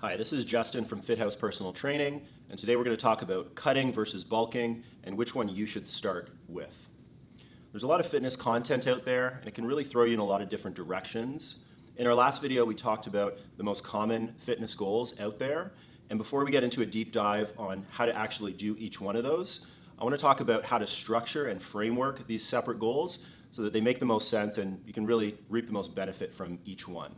Hi, this is Justin from FITHAUS Personal Training, and today we're going to talk about cutting versus bulking and which one you should start with. There's a lot of fitness content out there, and it can really throw you in a lot of different directions. In our last video, we talked about the most common fitness goals out there, and before we get into a deep dive on how to actually do each one of those, I want to talk about how to structure and framework these separate goals so that they make the most sense and you can really reap the most benefit from each one.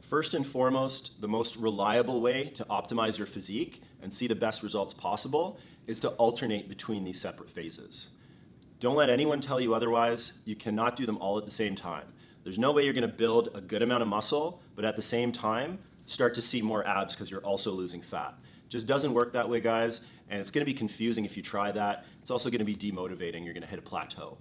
First and foremost, the most reliable way to optimize your physique and see the best results possible is to alternate between these separate phases. Don't let anyone tell you otherwise. You cannot do them all at the same time. There's no way you're going to build a good amount of muscle, but at the same time, start to see more abs because you're also losing fat. It just doesn't work that way, guys, and it's going to be confusing if you try that. It's also going to be demotivating. You're going to hit a plateau.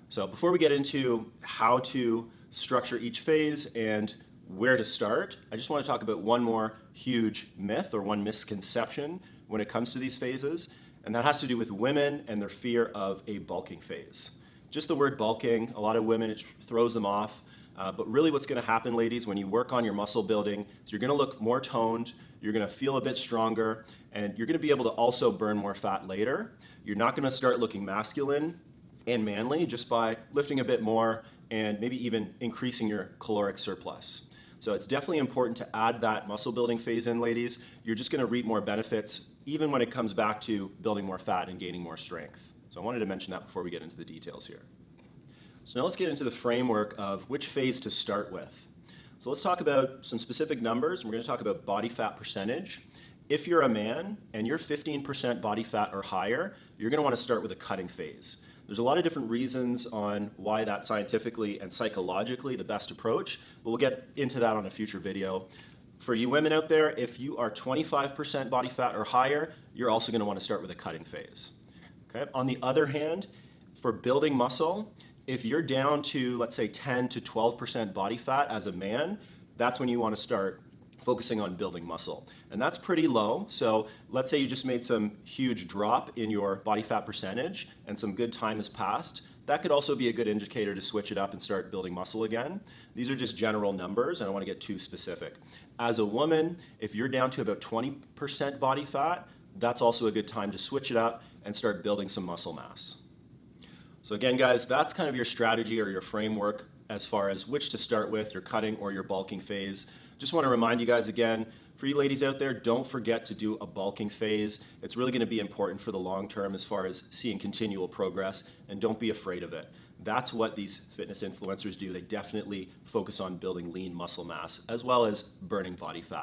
So before we get into how to structure each phase and where to start, I just want to talk about one more huge myth or one misconception when it comes to these phases, and that has to do with women and their fear of a bulking phase. Just the word bulking, a lot of women, it throws them off, but really what's going to happen, ladies, when you work on your muscle building is you're going to look more toned, you're going to feel a bit stronger, and you're going to be able to also burn more fat later. You're not going to start looking masculine and manly just by lifting a bit more and maybe even increasing your caloric surplus. So it's definitely important to add that muscle building phase in, ladies. You're just going to reap more benefits even when it comes back to building more fat and gaining more strength. So I wanted to mention that before we get into the details here. So now let's get into the framework of which phase to start with. So let's talk about some specific numbers. We're going to talk about body fat percentage. If you're a man and you're 15% body fat or higher, you're going to want to start with a cutting phase. There's a lot of different reasons on why that's scientifically and psychologically the best approach, but we'll get into that on a future video. For you women out there, if you are 25% body fat or higher, you're also going to want to start with a cutting phase. Okay? On the other hand, for building muscle, if you're down to, let's say, 10 to 12% body fat as a man, that's when you want to start focusing on building muscle. And that's pretty low. So let's say you just made some huge drop in your body fat percentage and some good time has passed. That could also be a good indicator to switch it up and start building muscle again. These are just general numbers. I don't want to get too specific. As a woman, if you're down to about 20% body fat, that's also a good time to switch it up and start building some muscle mass. So again, guys, that's kind of your strategy or your framework as far as which to start with, your cutting or your bulking phase. Just want to remind you guys again, for you ladies out there, don't forget to do a bulking phase. It's really going to be important for the long term as far as seeing continual progress, and don't be afraid of it. That's what these fitness influencers do. They definitely focus on building lean muscle mass as well as burning body fat.